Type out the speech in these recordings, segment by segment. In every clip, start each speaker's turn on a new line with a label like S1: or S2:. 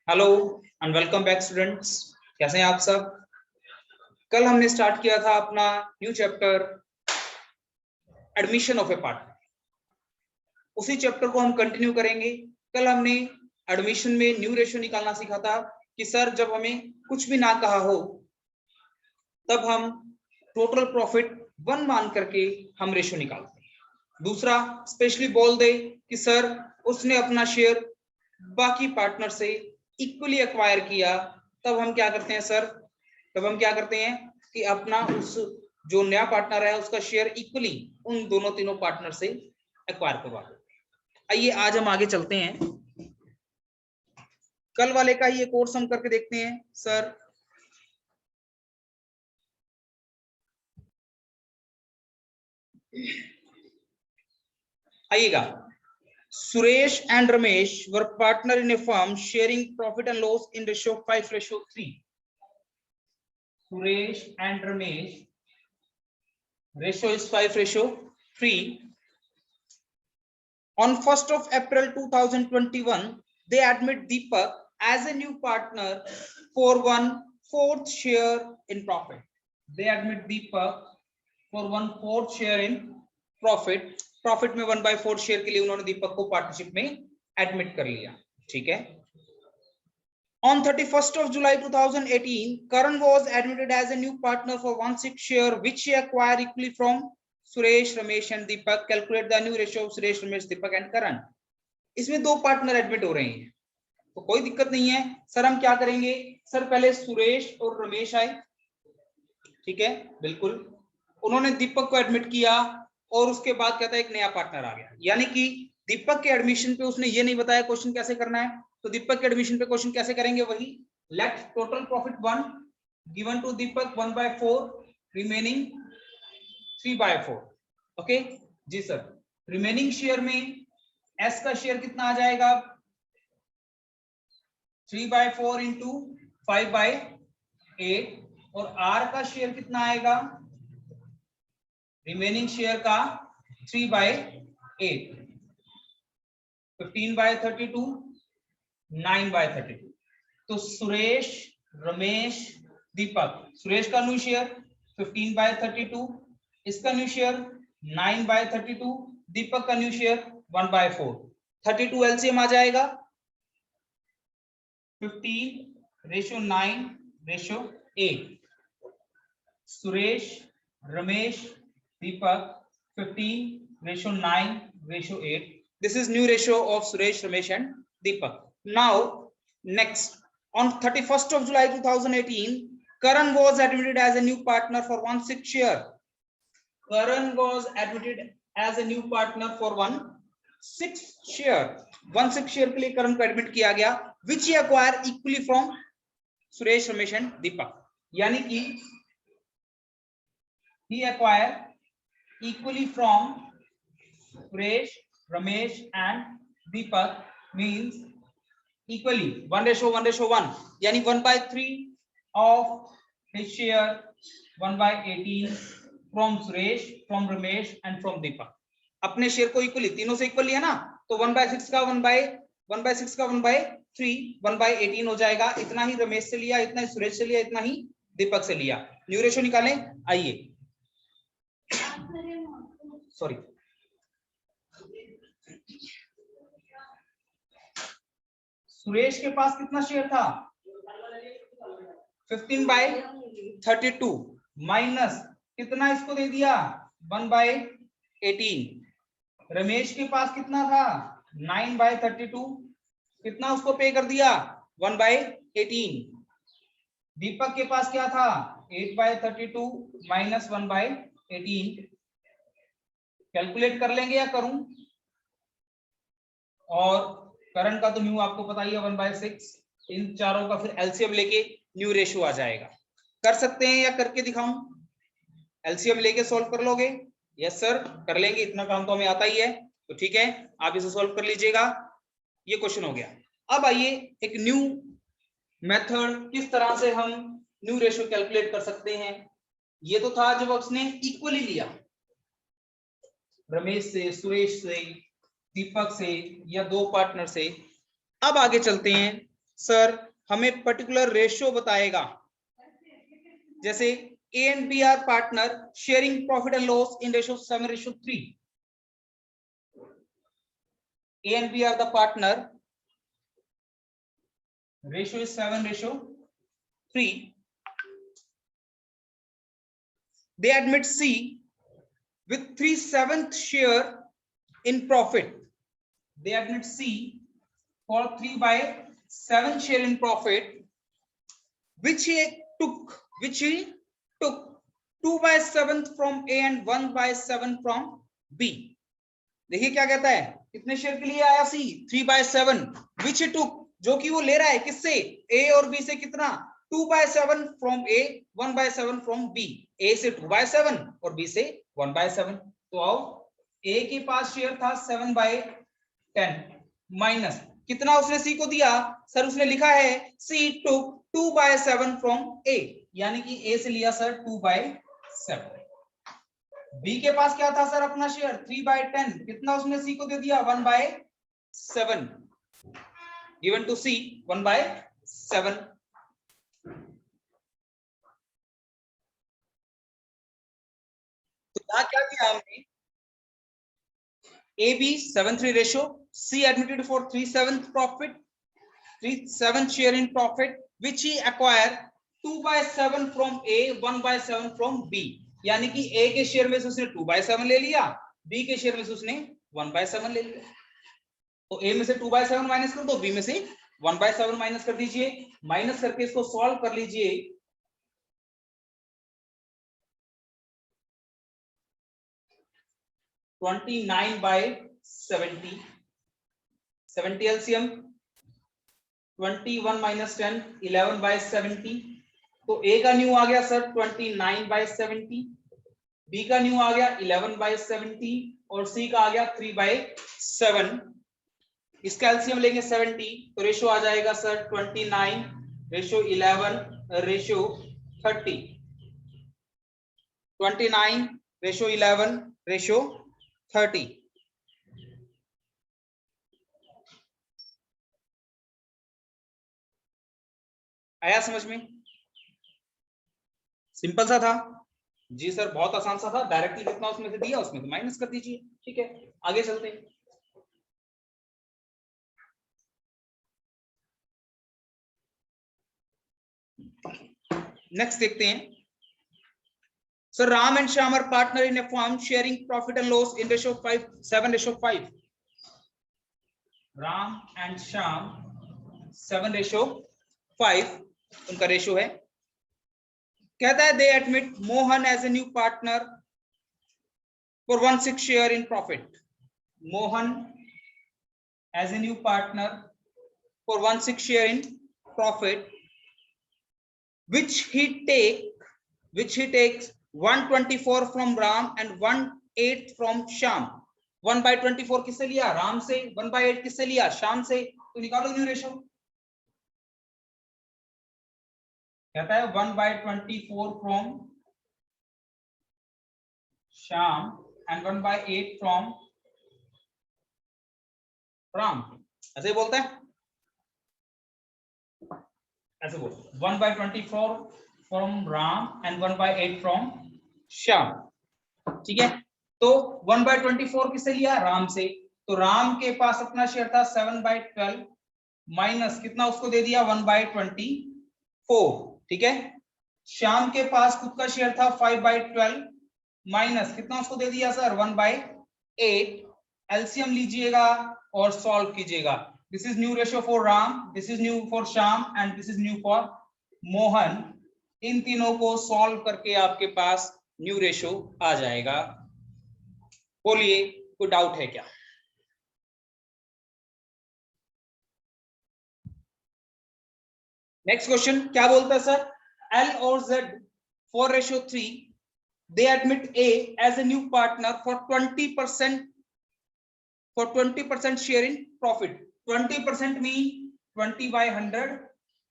S1: Hello and welcome back students. कैसे हैं आप सब। कल हमने स्टार्ट किया था अपना new chapter admission of A partner. उसी चैप्टर को हम कंटिन्यू करेंगे। कल हमने एडमिशन में न्यू रेशियो निकालना सीखा था कि सर जब हमें कुछ भी ना कहा हो तब हम टोटल प्रॉफिट 1 मान करके हम रेशियो निकालते हैं। दूसरा स्पेशली बोल दे कि सर उसने अपना शेयर बाकी पार्टनर से इक्वली एक्वायर किया, तब हम क्या करते हैं सर, तब हम क्या करते हैं कि अपना उस जो नया पार्टनर है उसका शेयर इक्वली उन दोनों तीनों पार्टनर से एक्वायर करवा देते हैं। आइए आज हम आगे चलते हैं। कल वाले का ये कोर्स हम करके देखते हैं सर। आइएगा। Suresh and Ramesh were partner in a firm sharing profit and loss in ratio 5:3. Suresh and Ramesh ratio is 5:3. On 1st of April 2021, they admit Deepak as a new partner for 1/4 share in profit. They admit Deepak for 1/4 share in profit. Profit में 1/4 share के लिए उन्होंने दीपक को partnership में admit कर लिया। ठीक है। On 31st of July 2018, Karan was admitted as a new partner for 1/6 share which he acquired equally from Suresh, Ramesh and Deepak. Calculate the new ratio of Suresh, Ramesh, Deepak and Karan. इसमें दो partner admit हो रहे हैं तो कोई दिक्कत नहीं है। सर हम क्या करेंगे, सर पहले सुरेश और रमेश आए, ठीक है बिल्कुल, उन्होंने दीपक को एडमिट किया और उसके बाद कहता है एक नया पार्टनर आ गया। यानी कि दीपक के एडमिशन पे उसने ये नहीं बताया क्वेश्चन कैसे करना है, तो दीपक के एडमिशन पे क्वेश्चन कैसे करेंगे, वही let total profit 1 given to Deepak 1/4 remaining 3/4। Okay जी सर। रिमेनिंग शेयर में एस का शेयर कितना आ जाएगा, 3/4 इंटू 5/8 और आर का शेयर कितना आएगा, रिमेनिंग शेयर का 3/8, 15/32, 9/32। तो सुरेश, रमेश, दीपक, सुरेश का न्यू शेयर 15/32, इसका न्यू शेयर 9/32, दीपक का न्यू शेयर 1/4। 32 एलसीएम आ जाएगा 15:9:8। Suresh, Ramesh, Deepak 15:9:8. This is new ratio of Suresh, Ramesh and Deepak. Now next, on 31st of July 2018, Karan was admitted as a new partner for 1/6 share. Karan was admitted as a new partner for 1/6 share. 1/6 share के लिए Karan को admit किया गया, which he acquired equally from Suresh, Ramesh and Deepak. यानी कि he acquired equally from Suresh, Ramesh and Deepak, means equally 1:1:1, यानी 1/3 of his share 1/18 from Suresh, from Ramesh and from Deepak. अपने share को equally, तीनों से equally है ना, तो 1/6 का 1/6 का 1/3 1/18 हो जाएगा। इतना ही रमेश से लिया, इतना ही सुरेश से लिया, इतना ही दीपक से लिया। न्यू रेशियो निकालें। आइए, सॉरी, सुरेश के पास कितना शेयर था, 15/32 माइनस कितना इसको दे दिया, 1/18। रमेश के पास कितना था, 9/32, कितना उसको पे कर दिया, 1/18। दीपक के पास क्या था, 8/32 माइनस 1/18। कैलकुलेट कर लेंगे या करूं, और करंट का तो न्यू आपको पता ही है 1/6। इन चारों का फिर एलसीएम लेके न्यू रेशियो आ जाएगा। कर सकते हैं या करके दिखाऊं, एलसीएम लेके सॉल्व कर लोगे? यस सर कर लेंगे, इतना काम तो हमें आता ही है। तो ठीक है, आप इसे सॉल्व कर लीजिएगा। ये क्वेश्चन हो गया। अब आइए एक न्यू मेथड, किस तरह से हम न्यू रेशियो कैलकुलेट कर सकते हैं। ये तो था जब उसने इक्वली लिया, रमेश से, सुरेश से, दीपक से या दो पार्टनर से। अब आगे चलते हैं सर हमें पर्टिकुलर रेशियो बताएगा, जैसे A and B are partner sharing profit and loss in ratio 7:3. A and B are the partner, ratio is 7:3. They admit C with 3/7 share in profit. They admit C for 3/7 share in profit, which he took 2/7 from A and 1/7 from B. देखिए क्या कहता है, कितने share के लिए आया सी, 3/7, which he took, जो कि वो ले रहा है किससे, A और B से, कितना, 2/7 from A, 1/7 from B. A से 2/7 और B से 1/7. तो आओ, A के पास शेयर था 7/10 माइनस कितना उसने C को दिया, सर उसने लिखा है C took 2/7 from A, यानी कि A से लिया सर 2/7. B के पास क्या था सर अपना शेयर 3/10, कितना उसने C को दे दिया 1/7, given to C 1/7. तो यहां क्या किया हमने, AB 7:3 ratio, C admitted for 3/7 profit, 3/7 share in profit, which he acquired 2/7 from A, 1/7 from B. यानी कि A के शेयर में से उसने 2/7 ले लिया, B के शेयर में से उसने 1/7 ले लिया. तो A में से 2/7 माइनस कर दो, B में से 1/7 माइनस कर दीजिए, माइनस करके इसको सॉल्व कर लीजिए. (29/70) 70 LCM, 21 minus 10, 11/70. तो A का न्यू आ गया सर 29/70, B का न्यू आ गया 11/70 और C का आ गया 3/7. इसका एलसीएम लेंगे 70, तो रेशियो आ जाएगा sir 29 ratio 11 ratio 30, 29 ratio 11 ratio 30. आया समझ में, सिंपल सा था जी सर, बहुत आसान सा था, डायरेक्टली कितना उसमें से दिया उसमें से माइनस कर दीजिए. ठीक है, आगे चलते हैं. नेक्स्ट देखते हैं. So Ram and Shyam are partner in a firm sharing profit and loss in ratio 7:5. Ram and Shyam 7:5 उनका रेशियो है. कहता है they admit Mohan as a new partner for 1/6 share in profit. Mohan as a new partner for 1/6 share in profit, which he takes 1/24 from Ram and 1/8 from Shyam. 1/24 किससे लिया, राम से, 1/8 किससे लिया, श्याम से. तो निकालो न्यू रेशियो. कहता है 1/24 from Shyam and 1/8 from Ram. ऐसे ही बोलता है, ऐसे बोल 1/24 from Ram and 1/8 from Shyam. ठीक है, तो 1/24 किससे लिया, राम से. तो राम के पास अपना शेयर था 7/12 माइनस कितना उसको दे दिया 1/24. ठीक है, श्याम के पास खुद का शेयर था 5/12 माइनस कितना उसको दे दिया सर 1/8. एलसीएम लीजिएगा और सॉल्व कीजिएगा. This is new ratio for Ram, this is new for Shyam and this is new for Mohan. इन तीनों को सॉल्व करके आपके पास न्यू रेशियो आ जाएगा. बोलिए कोई डाउट है क्या? नेक्स्ट क्वेश्चन क्या बोलता है सर, L और Z 4:3, they admit A as a new partner for 20% share in profit. 20% mean 20/100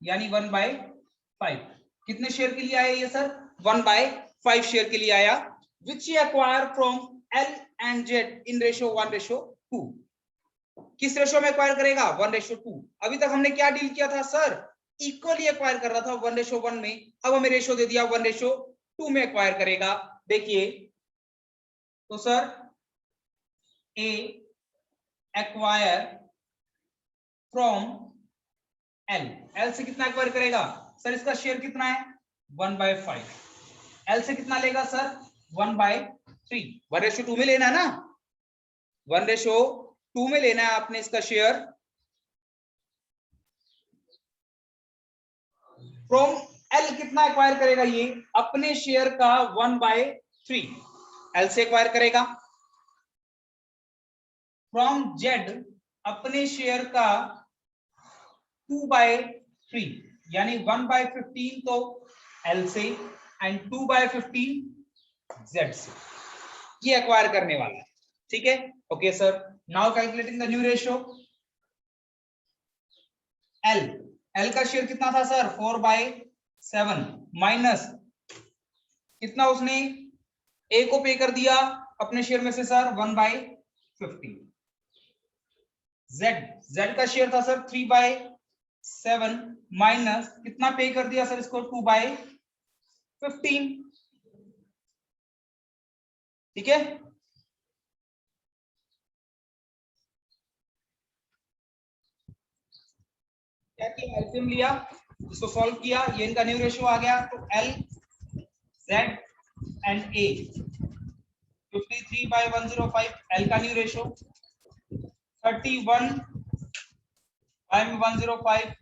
S1: यानी 1/5. कितने शेयर के लिए आया ये सर, 1/5 शेयर के लिए आया, which he acquired from L and Z in ratio 1:2. किस रेशो में एक्वायर करेगा 1:2। अभी तक हमने क्या डील किया था सर, इक्वली एक्वायर कर रहा था 1:1 में, अब हमें रेशो दे दिया 1:2 में एक्वायर करेगा। देखिए तो sir A acquire from L, L से कितना एक्वायर करेगा सर, इसका शेयर कितना है 1/5, एल से कितना लेगा सर 1/3, 1:2 में लेना है ना, 1:2 में लेना है आपने इसका शेयर। फ्रॉम एल कितना एक्वायर करेगा, ये अपने शेयर का 1/3 एल से एक्वायर करेगा। फ्रॉम जेड अपने शेयर का 2/3 यानी 1/15 तो एल से एंड 2/15 जेड से, ये एक्वायर करने वाला है। ठीक है, okay sir. Now calculating the new ratio. L, L का शेयर कितना था सर 4/7 माइनस कितना उसने ए को पे कर दिया अपने शेयर में से सर 1/15। जेड, जेड का शेयर था सर 3/7 माइनस कितना पे कर दिया सर इसको 2/15। ठीक है, क्या किया एलसीएम लिया, इसको सॉल्व किया, ये इनका न्यू रेशियो आ गया। तो L Z and A 53/105 L का न्यू रेशियो, 31/105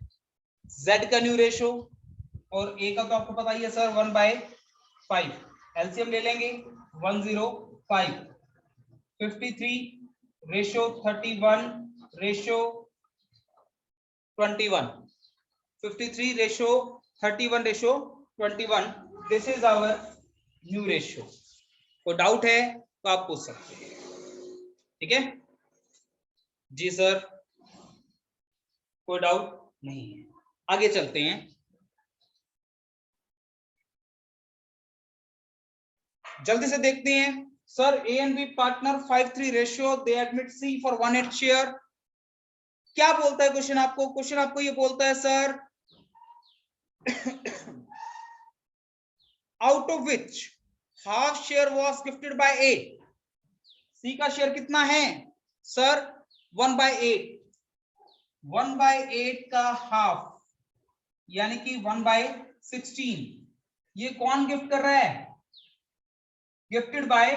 S1: जेड का न्यू रेशियो, और ए का तो आपको पता ही है सर 1/5। एलसीएम ले लेंगे 105, 53 ratio 31 ratio 21, 53 ratio 31 ratio 21, this is our new ratio. कोई डाउट है तो आप पूछ सकते हैं। ठीक है जी सर, कोई डाउट नहीं है, आगे चलते हैं। जल्दी से देखते हैं sir, A and B partner 5:3 ratio, they admit C for 1/8 share. क्या बोलता है क्वेश्चन आपको, क्वेश्चन आपको ये बोलता है sir out of which half share was gifted by A. C का शेयर कितना है सर 1/8, 1/8 का हाफ यानी कि 1/16, ये कौन गिफ्ट कर रहा है, गिफ्टेड बाय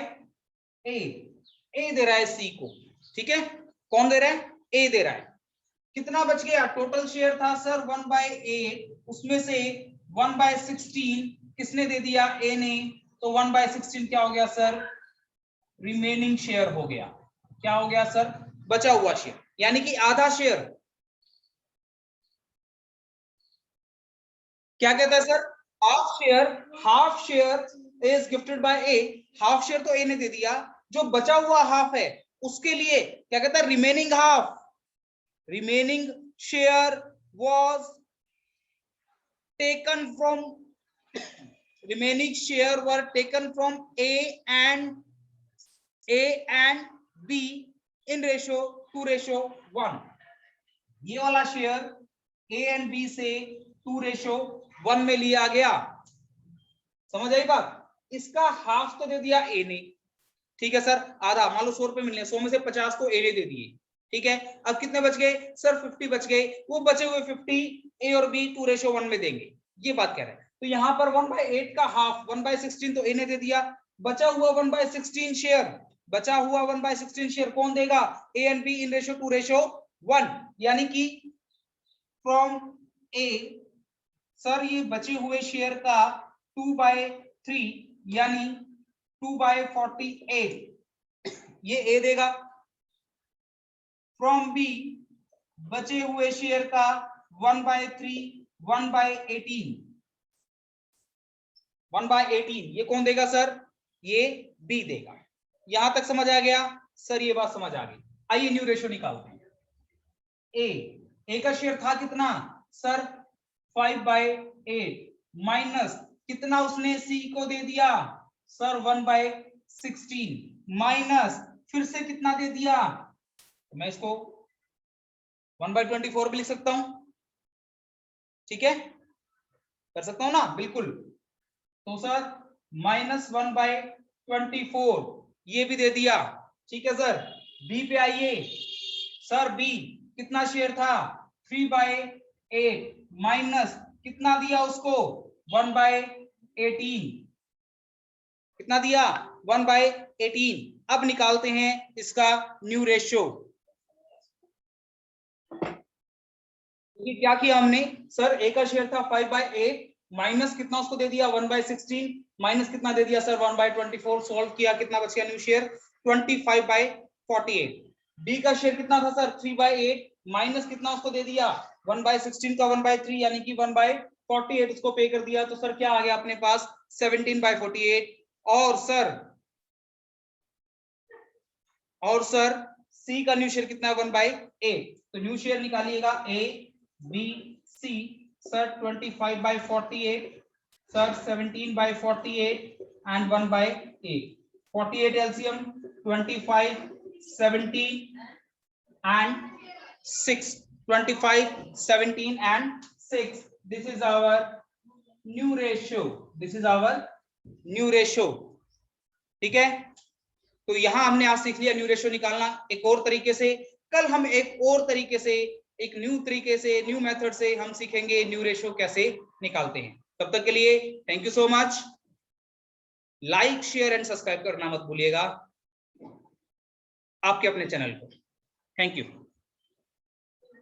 S1: ए, ए दे रहा है सी को। ठीक है, कौन दे रहा है, ए दे रहा है। कितना बच गया, टोटल शेयर था सर 1/8, उसमें से 1/16 किसने दे दिया, ए ने, तो 1/16 क्या हो गया सर, रिमेनिंग शेयर हो गया। क्या हो गया सर, बचा हुआ शेयर, यानी कि आधा शेयर। क्या कहता है sir, half share is gifted by A, half share तो ए ने दे दिया, जो बचा हुआ हाफ है उसके लिए क्या कहता है, remaining half, remaining share was taken from remaining share were taken from A and B in ratio 2:1। ये वाला शेयर A and B से 2:1 में लिया गया। समझ आई बात, इसका हाफ तो दे दिया ए ने, ठीक है सर, आधा मान लो 100 रुपए मिलने, 100 में से 50 तो ए ने दे दिए। ठीक है, अब कितने बच गए सर, 50 बच गए, वो बचे हुए 50 ए और बी 2:1 में देंगे, ये बात कह रहे हैं। तो यहाँ पर 1/8 का हाफ 1/16 तो ए ने दे दिया, बचा हुआ 1/16 शेयर, बचा हुआ 1/16 शेयर कौन देगा, ए एंड बी इन रेशियो 2:1, यानी कि फ्रॉम ए सर ये बचे हुए शेयर का 2/3 यानी 2/48 ये ए देगा। फ्रॉम बी बचे हुए शेयर का 1/3 1/18 ये कौन देगा सर, ये बी देगा। यहां तक समझ आ गया सर, ये बात समझ आ गई। आइए न्यू रेशियो निकालते हैं। ए का शेयर था कितना सर 5/8 माइनस कितना उसने सी को दे दिया सर 1/16 माइनस फिर से कितना दे दिया, मैं इसको 1/24 भी लिख सकता हूं, ठीक है, कर सकता हूं ना, बिल्कुल। तो सर -1/24 ये भी दे दिया, ठीक है सर। बी पे आइए सर, बी कितना शेयर था 3/8 माइनस कितना दिया उसको 1/18, कितना दिया 1/18। अब निकालते हैं इसका न्यू रेशियो। क्या किया हमने सर, ए का शेयर था 5/8 माइनस कितना उसको दे दिया 1/16 माइनस कितना दे दिया सर 1/24, सॉल्व किया कितना बच गया न्यू शेयर 25/48। डी का शेयर कितना था सर 3/8 माइनस कितना उसको दे दिया 1/16 का 1/3 यानी कि 1/48 उसको पे कर दिया, तो सर क्या आ गया अपने पास 17/48। और सर सी का न्यू शेयर कितना है 1/8, तो न्यू शेयर निकालिएगा A B C sir 25/48 sir 17/48 and 1/8, 48 LCM 25 17 and 6, 25 17 and 6, this is our new ratio, this is our new ratio, ठीक है। तो यहां हमने आज सीख लिया न्यू रेशियो निकालना। एक और तरीके से कल हम एक और तरीके से एक न्यू तरीके से न्यू मेथड से हम सीखेंगे न्यू रेशियो कैसे निकालते हैं। तब तक के लिए thank you so much. Like share and subscribe करना मत भूलिएगा आपके अपने चैनल को। Thank you.